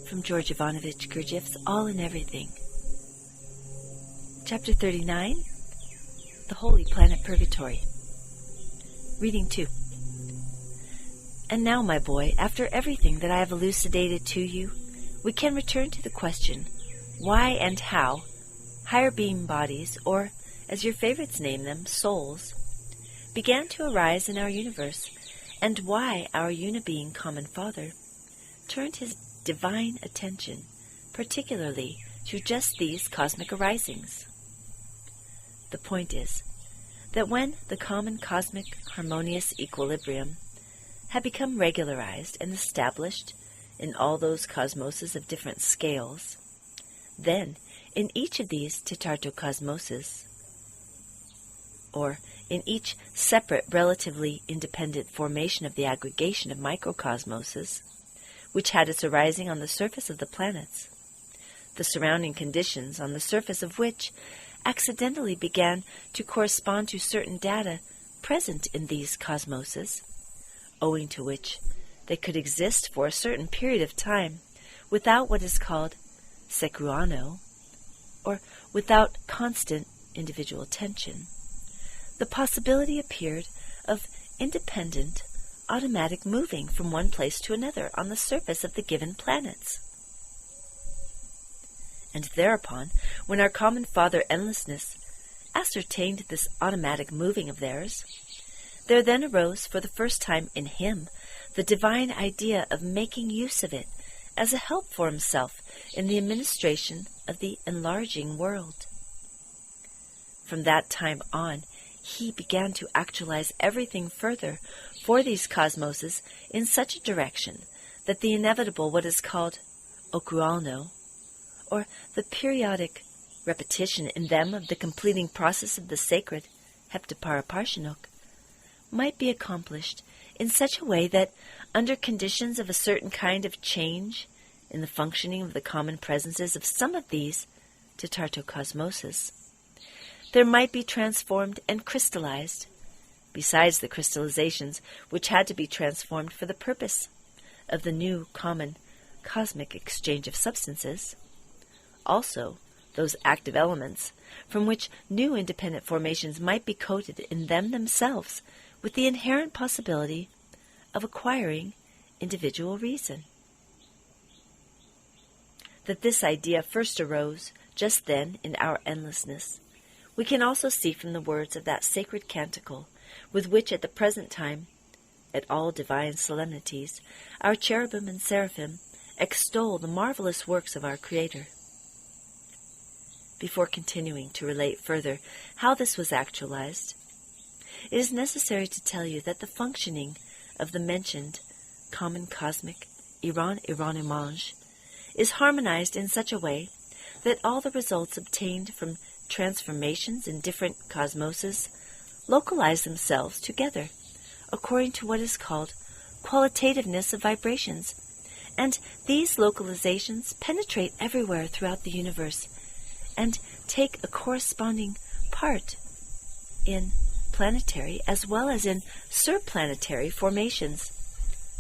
From George Ivanovich Gurdjieff's All in Everything. Chapter 39, The Holy Planet Purgatory. Reading 2. And now, my boy, after everything that I have elucidated to you, we can return to the question, why and how higher being bodies, or, as your favorites name them, souls, began to arise in our universe, and why our unibeing Common Father turned his divine attention particularly to just these cosmic arisings. The point is that when the common cosmic harmonious equilibrium had become regularized and established in all those cosmoses of different scales, then in each of these tetartocosmoses, or in each separate relatively independent formation of the aggregation of microcosmoses, which had its arising on the surface of the planets, the surrounding conditions on the surface of which accidentally began to correspond to certain data present in these cosmoses, owing to which they could exist for a certain period of time without what is called sequuano, or without constant individual tension. The possibility appeared of independent, automatic moving from one place to another on the surface of the given planets. And thereupon, when our Common Father Endlessness ascertained this automatic moving of theirs, there then arose for the first time in him the divine idea of making use of it as a help for himself in the administration of the enlarging world. From that time on, he began to actualize everything further for these cosmoses in such a direction that the inevitable what is called okualno, or the periodic repetition in them of the completing process of the sacred heptaparaparshinok, might be accomplished in such a way that, under conditions of a certain kind of change in the functioning of the common presences of some of these tetartocosmoses, there might be transformed and crystallized, besides the crystallizations which had to be transformed for the purpose of the new common cosmic exchange of substances, also those active elements from which new independent formations might be coated in them themselves with the inherent possibility of acquiring individual reason. That this idea first arose just then in our endlessness, we can also see from the words of that sacred canticle with which at the present time, at all divine solemnities, our cherubim and seraphim extol the marvelous works of our Creator. Before continuing to relate further how this was actualized, it is necessary to tell you that the functioning of the mentioned common cosmic Iran-Iran-Imange is harmonized in such a way that all the results obtained from transformations in different cosmoses localize themselves together according to what is called qualitativeness of vibrations, and these localizations penetrate everywhere throughout the universe and take a corresponding part in planetary as well as in surplanetary formations,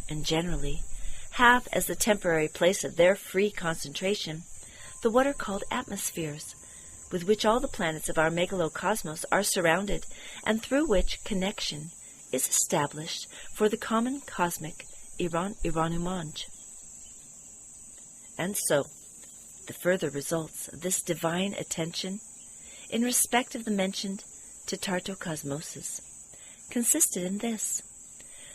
and generally have as the temporary place of their free concentration the what are called atmospheres, with which all the planets of our megalocosmos are surrounded, and through which connection is established for the common cosmic Iran-Iran-Imange. And so, the further results of this divine attention in respect of the mentioned tetartocosmoses consisted in this,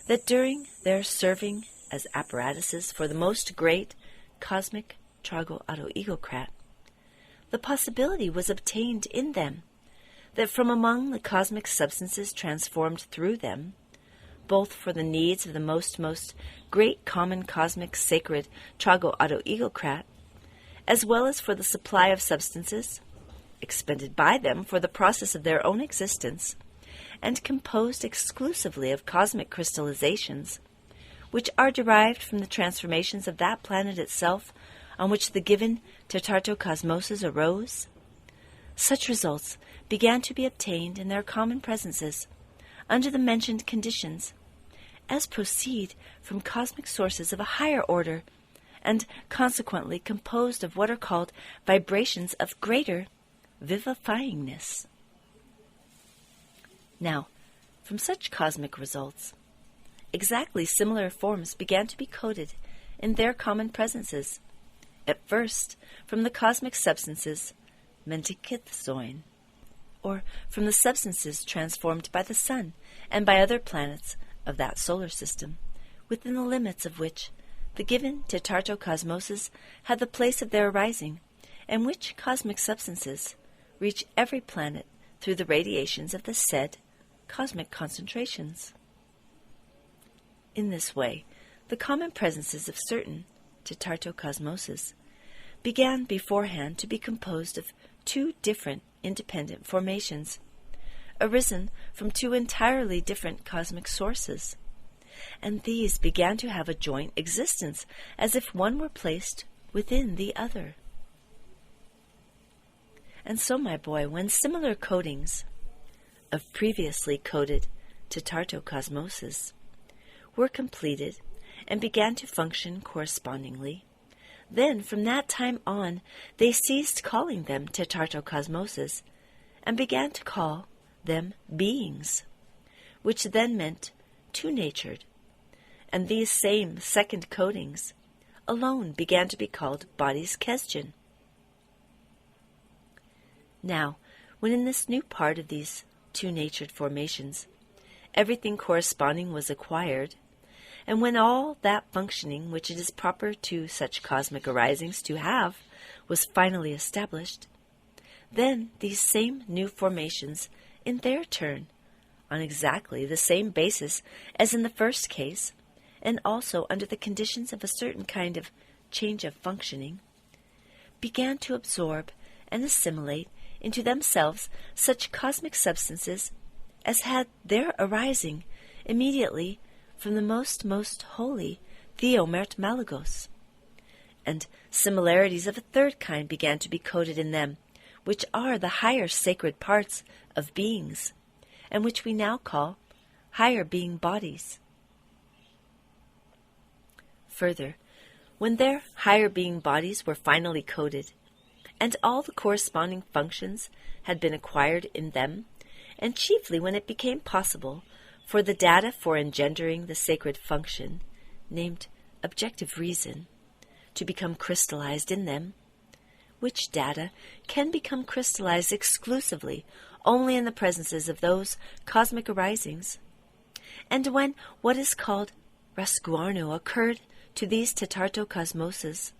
that during their serving as apparatuses for the most great cosmic Trago-Auto-Egocrat, the possibility was obtained in them that from among the cosmic substances transformed through them, both for the needs of the most great common cosmic sacred Trago-Auto-Egocrat, as well as for the supply of substances expended by them for the process of their own existence, and composed exclusively of cosmic crystallizations, which are derived from the transformations of that planet itself on which the given tetartocosmoses arose, such results began to be obtained in their common presences under the mentioned conditions, as proceed from cosmic sources of a higher order and consequently composed of what are called vibrations of greater vivifyingness. Now, from such cosmic results, exactly similar forms began to be coded in their common presences, at first from the cosmic substances mentikithzoin, or from the substances transformed by the sun and by other planets of that solar system, within the limits of which the given tetartocosmoses had the place of their arising, and which cosmic substances reach every planet through the radiations of the said cosmic concentrations. In this way, the common presences of certain tetartocosmoses began beforehand to be composed of two different independent formations, arisen from two entirely different cosmic sources, and these began to have a joint existence as if one were placed within the other. And so, my boy, when similar codings of previously coded tetartocosmoses were completed and began to function correspondingly, then from that time on they ceased calling them tetartocosmoses and began to call them beings, which then meant two-natured, and these same second codings alone began to be called bodies Kesdjan. Now, when in this new part of these two-natured formations everything corresponding was acquired, and when all that functioning which it is proper to such cosmic arisings to have was finally established, then these same new formations, in their turn, on exactly the same basis as in the first case, and also under the conditions of a certain kind of change of functioning, began to absorb and assimilate into themselves such cosmic substances as had their arising immediately from the most holy Theomert Malagos, and similarities of a third kind began to be coded in them, which are the higher sacred parts of beings, and which we now call higher being bodies. Further, when their higher being bodies were finally coded, and all the corresponding functions had been acquired in them, and chiefly when it became possible for the data for engendering the sacred function, named objective reason, to become crystallized in them, which data can become crystallized exclusively only in the presences of those cosmic arisings, and when what is called rasguarno occurred to these tetartocosmoses,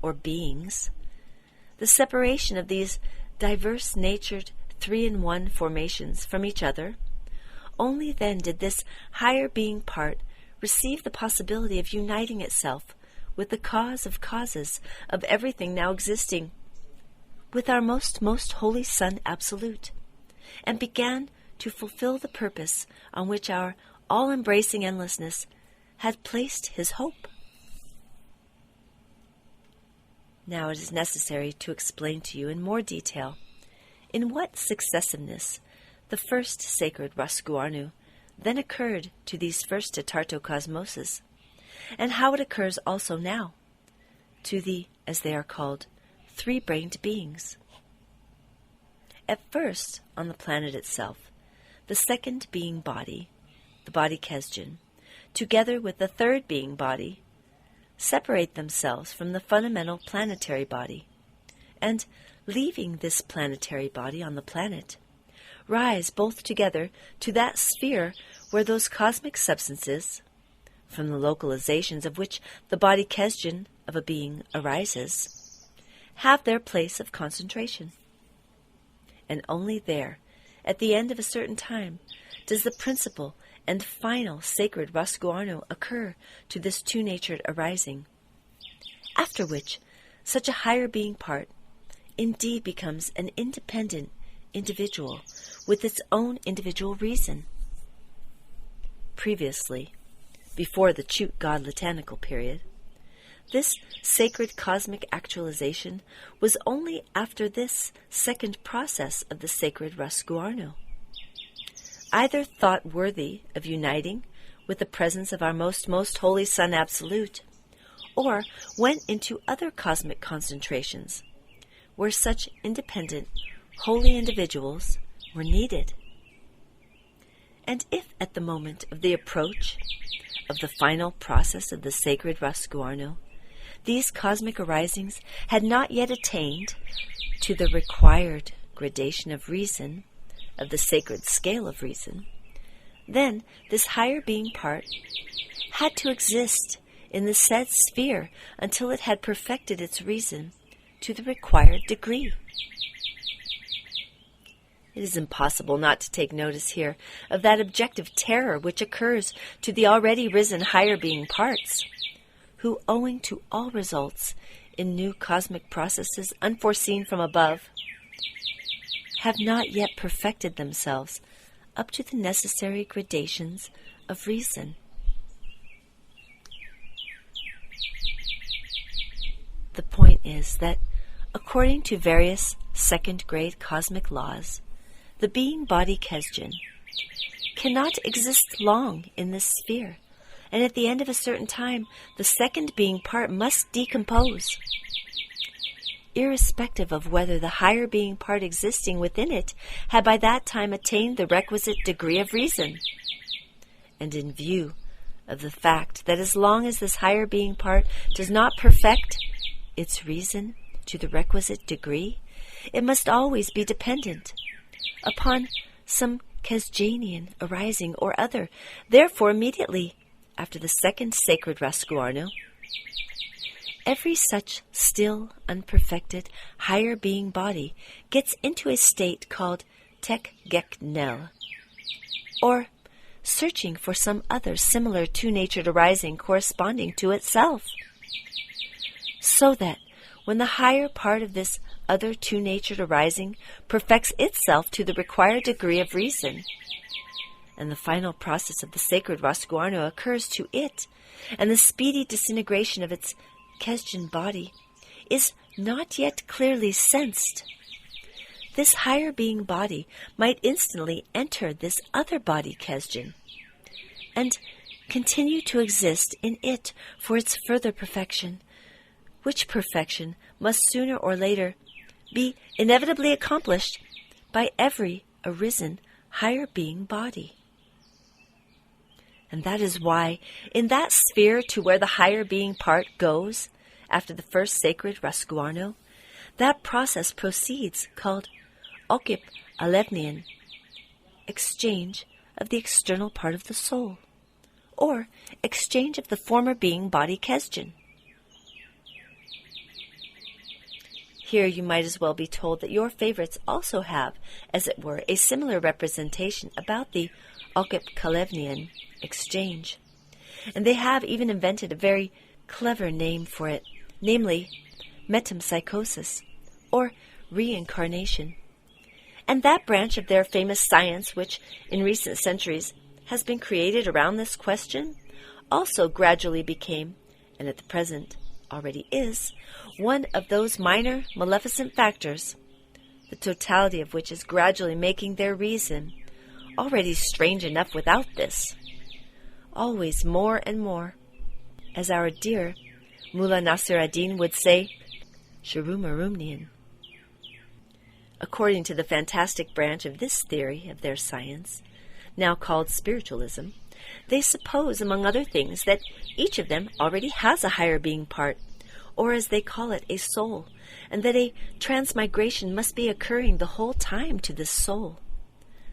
or beings, the separation of these diverse-natured three-in-one formations from each other, only then did this higher being part receive the possibility of uniting itself with the cause of causes of everything now existing, with our most holy Son Absolute, and began to fulfill the purpose on which our all-embracing endlessness had placed his hope. Now it is necessary to explain to you in more detail in what successiveness the first sacred Rasguarnu then occurred to these first tetartocosmoses, and how it occurs also now to the, as they are called, three-brained beings. At first, on the planet itself, the second being body, the body Kesdjan, together with the third being body, separate themselves from the fundamental planetary body, and, leaving this planetary body on the planet, rise both together to that sphere where those cosmic substances, from the localizations of which the body Kesdjan of a being arises, have their place of concentration. And only there, at the end of a certain time, does the principal and final sacred Rasguarno occur to this two-natured arising, after which such a higher being part indeed becomes an independent individual with its own individual reason. Previously, before the Chute God Latanical period, this sacred cosmic actualization was only after this second process of the sacred Rasguarno, either thought worthy of uniting with the presence of our most holy Son Absolute, or went into other cosmic concentrations, where such independent, holy individuals were needed. And if at the moment of the approach of the final process of the sacred Rasguarno, these cosmic arisings had not yet attained to the required gradation of reason, of the sacred scale of reason, then this higher being part had to exist in the said sphere until it had perfected its reason to the required degree. It is impossible not to take notice here of that objective terror which occurs to the already risen higher being parts, who, owing to all results in new cosmic processes unforeseen from above, have not yet perfected themselves up to the necessary gradations of reason. The point is that, according to various second-grade cosmic laws, the being-body Kesdjan cannot exist long in this sphere, and at the end of a certain time, the second being part must decompose, irrespective of whether the higher being part existing within it had by that time attained the requisite degree of reason. And in view of the fact that as long as this higher being part does not perfect its reason to the requisite degree, it must always be dependent upon some Kesdjanian arising or other. Therefore, immediately after the second sacred Rasguarno, every such still unperfected higher being body gets into a state called Tek-Gek-Nel, or searching for some other similar two-natured arising corresponding to itself, so that when the higher part of this other two-natured arising perfects itself to the required degree of reason, and the final process of the sacred Rasguarno occurs to it, and the speedy disintegration of its Kesdjan body is not yet clearly sensed, this higher being body might instantly enter this other body Kesdjan, and continue to exist in it for its further perfection, which perfection must sooner or later be inevitably accomplished by every arisen higher being body. And that is why, in that sphere to where the higher being part goes after the first sacred Rasguarno, that process proceeds called Okip Alevnian, exchange of the external part of the soul, or exchange of the former being body Kesdjan. Here you might as well be told that your favorites also have, as it were, a similar representation about the Okip Kalevnian exchange. And they have even invented a very clever name for it, namely metempsychosis, or reincarnation. And that branch of their famous science which, in recent centuries, has been created around this question, also gradually became, and at the present already is, one of those minor maleficent factors, the totality of which is gradually making their reason, already strange enough without this, always more and more, as our dear Mullah Nasir ad-Din would say, Sharumarumnian. According to the fantastic branch of this theory of their science, now called spiritualism, they suppose, among other things, that each of them already has a higher being part, or as they call it, a soul, and that a transmigration must be occurring the whole time to this soul,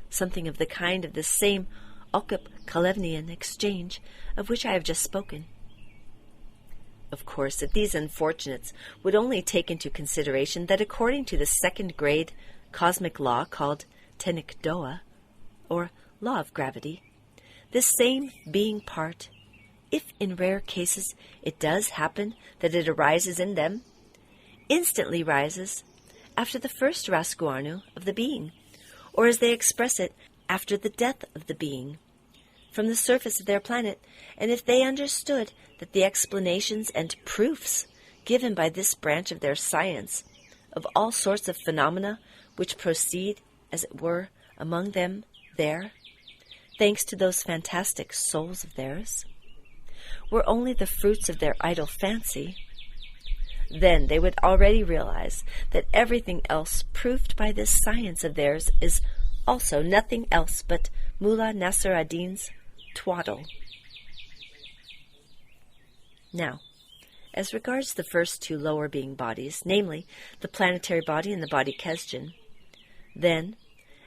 something of the kind of this same Okip Kalevnian exchange of which I have just spoken. Of course, if these unfortunates would only take into consideration that according to the second-grade cosmic law called Tenik Doa, or law of gravity, this same being part, if in rare cases it does happen that it arises in them, instantly rises after the first Rasguarno of the being, or as they express it, after the death of the being, from the surface of their planet, and if they understood that the explanations and proofs given by this branch of their science of all sorts of phenomena which proceed, as it were, among them there, thanks to those fantastic souls of theirs, were only the fruits of their idle fancy, then they would already realize that everything else proved by this science of theirs is also nothing else but Mullah Nasser ad-Din's twaddle. Now, as regards the first two lower being bodies, namely the planetary body and the body Kesdjan, then,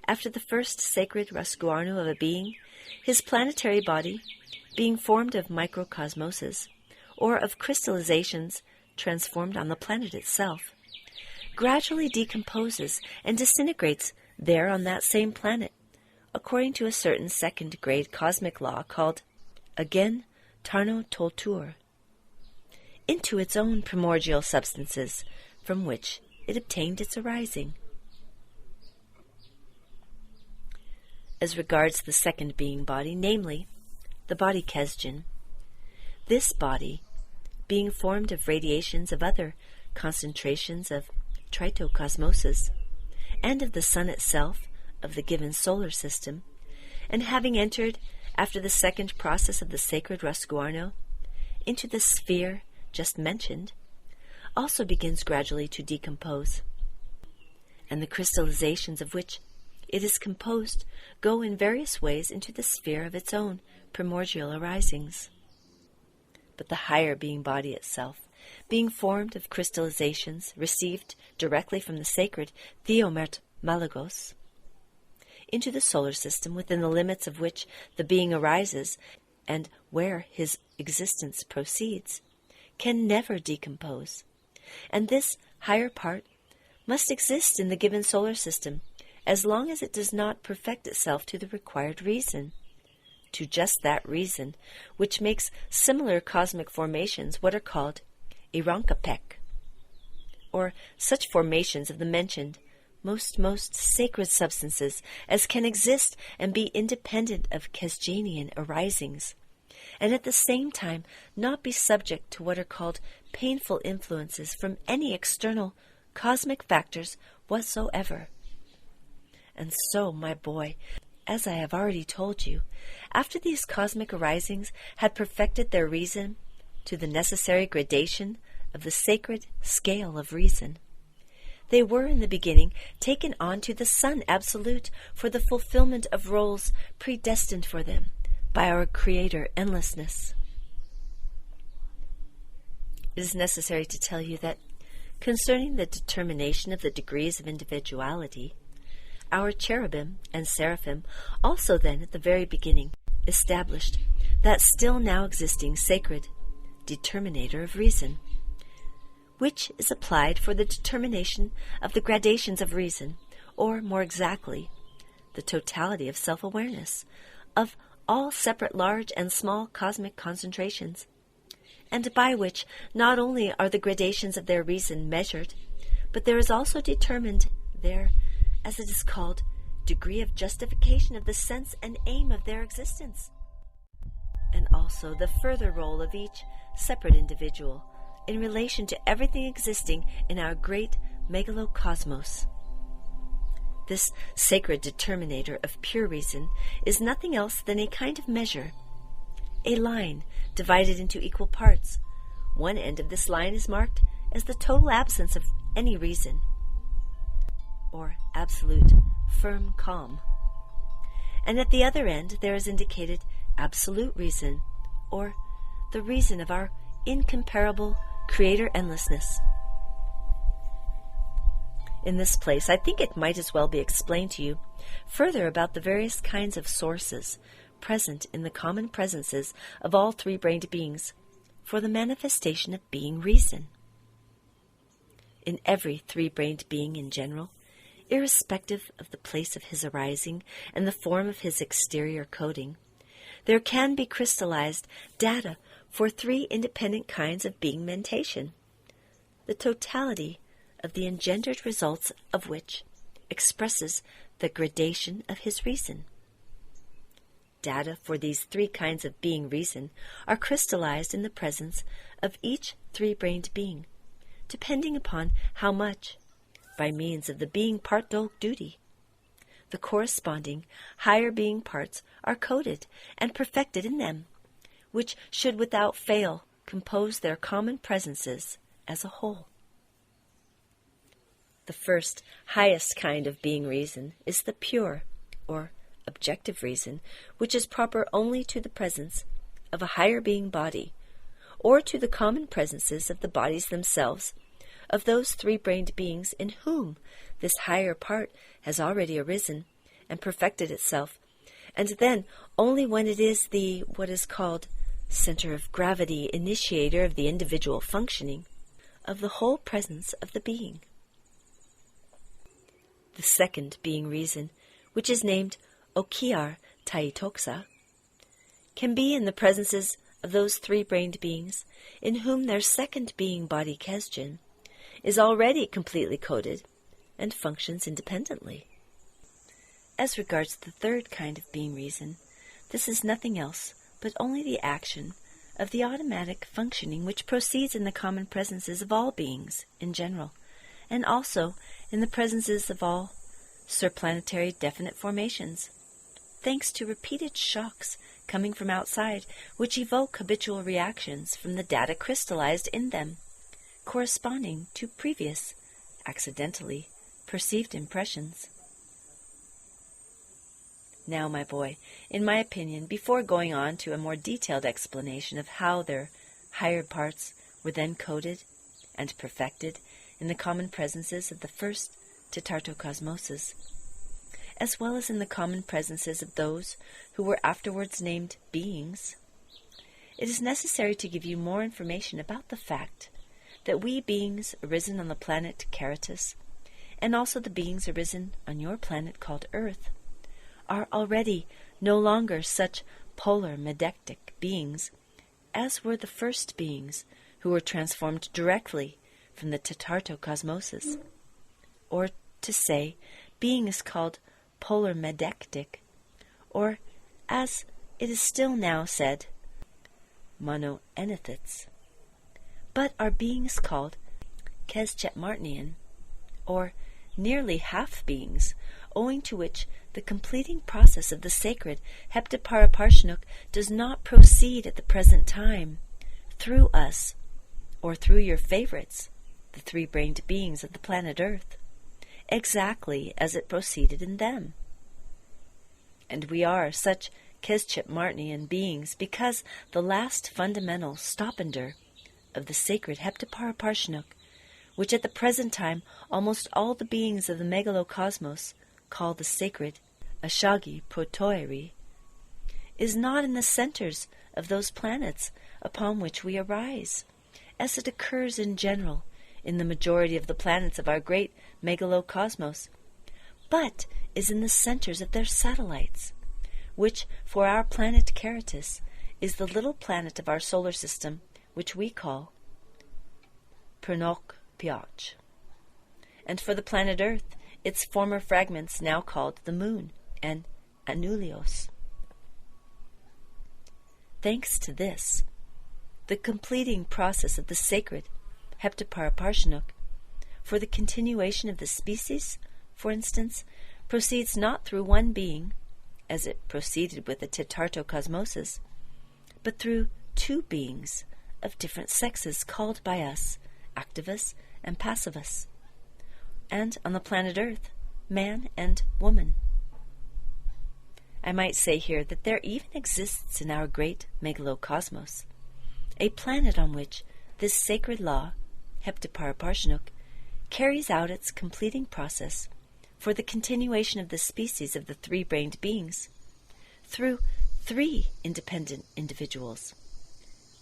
after the first sacred rasguarno of a being, his planetary body, being formed of microcosmoses, or of crystallizations transformed on the planet itself, gradually decomposes and disintegrates there on that same planet, according to a certain second-grade cosmic law called, again, Tarno Toltur, into its own primordial substances, from which it obtained its arising. As regards the second being body, namely, the body Kesdjan, this body, being formed of radiations of other concentrations of tritocosmoses, and of the sun itself of the given solar system, and having entered, after the second process of the sacred rasguarno, into the sphere just mentioned, also begins gradually to decompose, and the crystallizations of which it is composed go in various ways into the sphere of its own primordial arisings. But the higher being body itself, being formed of crystallizations received directly from the sacred Theomert Malagos, into the solar system within the limits of which the being arises and where his existence proceeds, can never decompose, and this higher part must exist in the given solar system as long as it does not perfect itself to the required reason, to just that reason which makes similar cosmic formations what are called Irankapek, or such formations of the mentioned most sacred substances as can exist and be independent of Kesdjanian arisings, and at the same time not be subject to what are called painful influences from any external cosmic factors whatsoever. And so, my boy, as I have already told you, after these cosmic arisings had perfected their reason to the necessary gradation of the sacred scale of reason, they were in the beginning taken on to the Sun Absolute for the fulfillment of roles predestined for them by our Creator Endlessness. It is necessary to tell you that concerning the determination of the degrees of individuality, our cherubim and seraphim also then at the very beginning established that still now existing sacred determinator of reason, which is applied for the determination of the gradations of reason, or more exactly, the totality of self-awareness, of all separate large and small cosmic concentrations, and by which not only are the gradations of their reason measured, but there is also determined their, as it is called, degree of justification of the sense and aim of their existence, and also the further role of each separate individual in relation to everything existing in our great megalocosmos. This sacred determinator of pure reason is nothing else than a kind of measure, a line divided into equal parts. One end of this line is marked as the total absence of any reason, or absolute firm calm, and at the other end there is indicated absolute reason, or the reason of our incomparable Creator Endlessness. In this place, I think it might as well be explained to you further about the various kinds of sources present in the common presences of all three-brained beings for the manifestation of being reason. In every three-brained being in general, irrespective of the place of his arising and the form of his exterior coating, there can be crystallized data for three independent kinds of being mentation, the totality of the engendered results of which expresses the gradation of his reason. Data for these three kinds of being reason are crystallized in the presence of each three-brained being, depending upon how much, by means of the being part dolg duty, the corresponding higher being parts are coded and perfected in them, which should without fail compose their common presences as a whole. The first, highest kind of being reason is the pure, or objective reason, which is proper only to the presence of a higher being body, or to the common presences of the bodies themselves, of those three-brained beings in whom this higher part has already arisen and perfected itself, and then only when it is the, what is called, center of gravity initiator of the individual functioning of the whole presence of the being. The second being reason, which is named Okiar Taitoksa, can be in the presences of those three-brained beings in whom their second being body Kesjin is already completely coded and functions independently. As regards the third kind of being reason, this is nothing else but only the action of the automatic functioning which proceeds in the common presences of all beings in general, and also in the presences of all surplanetary definite formations, thanks to repeated shocks coming from outside which evoke habitual reactions from the data crystallized in them, corresponding to previous, accidentally perceived impressions. Now, my boy, in my opinion, before going on to a more detailed explanation of how their higher parts were then coded and perfected in the common presences of the first Tetartocosmoses, as well as in the common presences of those who were afterwards named beings, it is necessary to give you more information about the fact that we beings arisen on the planet Caritas, and also the beings arisen on your planet called Earth, are already no longer such polar medectic beings as were the first beings who were transformed directly from the Tetartocosmoses, or to say, beings called polar medectic, or, as it is still now said, monoenethets, but are beings called Kesjetmartnian, or nearly half beings, owing to which the completing process of the sacred Heptaparaparshinuk does not proceed at the present time through us, or through your favorites, the three-brained beings of the planet Earth, exactly as it proceeded in them. And we are such Kesjetmartnian beings because the last fundamental stoppender of the sacred Heptaparaparshinuk, which at the present time almost all the beings of the megalocosmos call the sacred Ashagi Protoiri, is not in the centers of those planets upon which we arise, as it occurs in general in the majority of the planets of our great megalocosmos, but is in the centers of their satellites, which for our planet Caritas is the little planet of our solar system which we call Pernok Piach, and for the planet Earth its former fragments now called the Moon and Anulios. Thanks to this, the completing process of the sacred Heptaparaparshinuk for the continuation of the species, for instance, proceeds not through one being, as it proceeded with the Tetartocosmoses, but through two beings of different sexes called by us Activus and Passivus, and on the planet Earth, man and woman. I might say here that there even exists in our great megalocosmos a planet on which this sacred law, Heptaparaparshinuk, carries out its completing process for the continuation of the species of the three-brained beings through three independent individuals.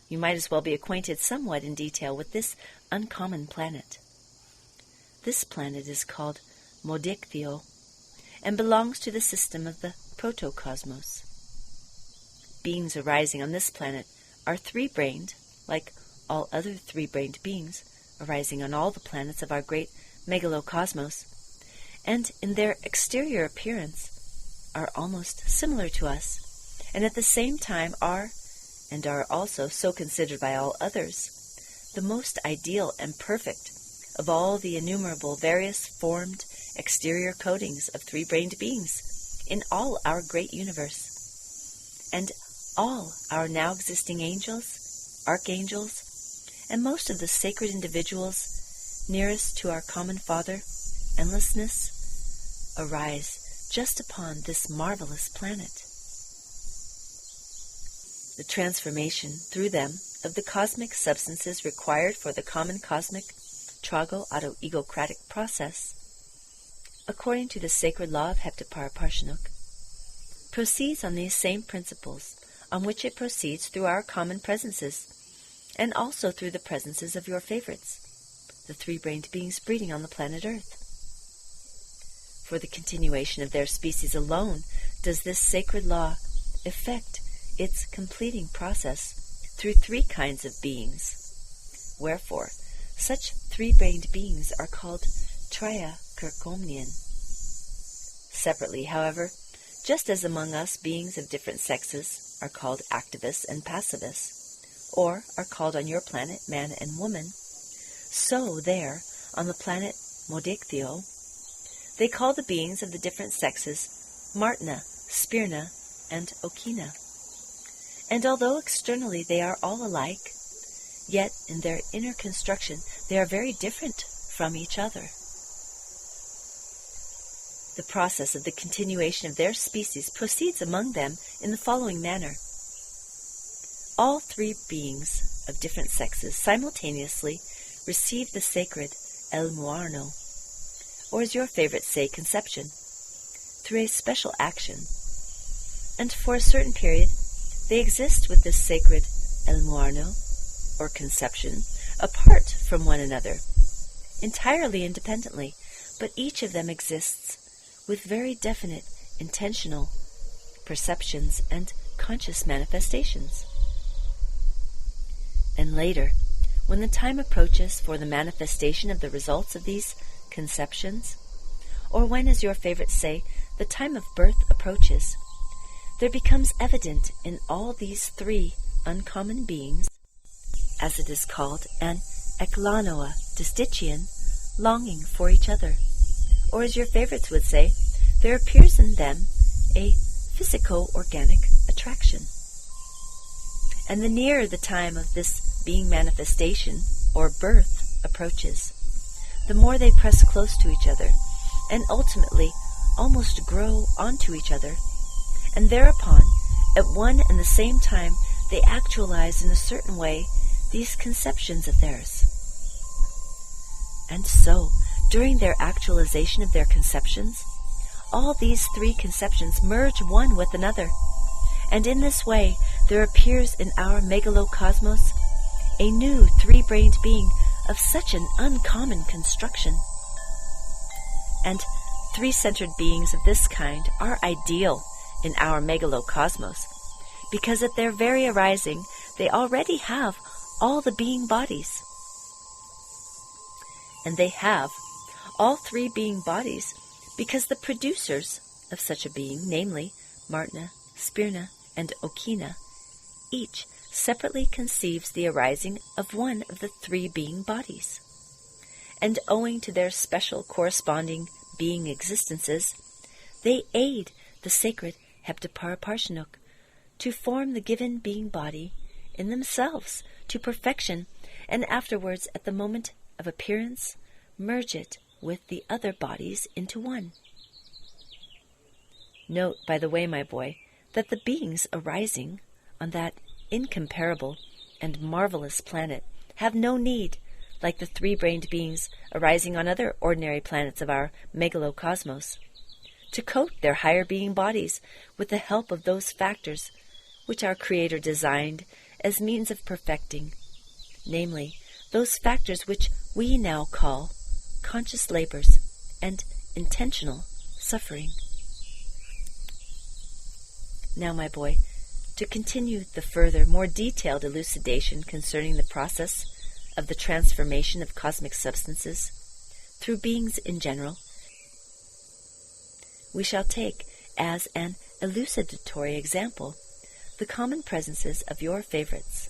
You might as well be acquainted somewhat in detail with this uncommon planet. This planet is called Modicthio and belongs to the system of the protocosmos. Beings arising on this planet are three-brained, like all other three-brained beings arising on all the planets of our great megalocosmos, and in their exterior appearance are almost similar to us, and at the same time are, and are also so considered by all others, the most ideal and perfect of all the innumerable various formed exterior coatings of three-brained beings in all our great universe. And all our now existing angels, archangels, and most of the sacred individuals nearest to our common Father, endlessness, arise just upon this marvelous planet. The transformation through them of the cosmic substances required for the common cosmic trago-auto-egocratic process, according to the sacred law of Heptapara-Parshanuk, proceeds on these same principles on which it proceeds through our common presences, and also through the presences of your favorites, the three-brained beings breeding on the planet Earth. For the continuation of their species alone does this sacred law effect its completing process through three kinds of beings. Wherefore, such three-brained beings are called Traya-Kirkomnian. Separately, however, just as among us beings of different sexes are called activists and pacifists, or are called on your planet man and woman, so there, on the planet Modicthio, they call the beings of the different sexes Martna, Spirna, and Okina. And although externally they are all alike, yet in their inner construction they are very different from each other. The process of the continuation of their species proceeds among them in the following manner. All three beings of different sexes simultaneously receive the sacred El Muarno, or as your favorites say, conception, through a special action, and for a certain period they exist with this sacred El Muarno, or conception, apart from one another, entirely independently, but each of them exists with very definite intentional perceptions and conscious manifestations. And later, when the time approaches for the manifestation of the results of these conceptions, or when, as your favorites say, the time of birth approaches, there becomes evident in all these three uncommon beings, as it is called, an eklanoa distichian, longing for each other, or as your favorites would say, there appears in them a physico-organic attraction. And the nearer the time of this being manifestation, or birth, approaches, the more they press close to each other, and ultimately almost grow onto each other, and thereupon, at one and the same time, they actualize in a certain way these conceptions of theirs. And so, during their actualization of their conceptions, all these three conceptions merge one with another, and in this way there appears in our megalocosmos a new three-brained being of such an uncommon construction. And three-centered beings of this kind are ideal in our megalocosmos, because at their very arising they already have all the being bodies. And they have all three being bodies because the producers of such a being, namely Martna, Spirna, and Okina, each separately conceives the arising of one of the three being bodies. And owing to their special corresponding being existences, they aid the sacred Heptapara-Parshanuk to form the given being body in themselves to perfection, and afterwards, at the moment of appearance, merge it with the other bodies into one. Note, by the way, my boy, that the beings arising on that incomparable and marvelous planet have no need, like the three-brained beings arising on other ordinary planets of our megalocosmos, to coat their higher being bodies with the help of those factors which our Creator designed as means of perfecting, namely, those factors which we now call conscious labors and intentional suffering. Now, my boy, to continue the further, more detailed elucidation concerning the process of the transformation of cosmic substances through beings in general, we shall take as an elucidatory example the common presences of your favorites,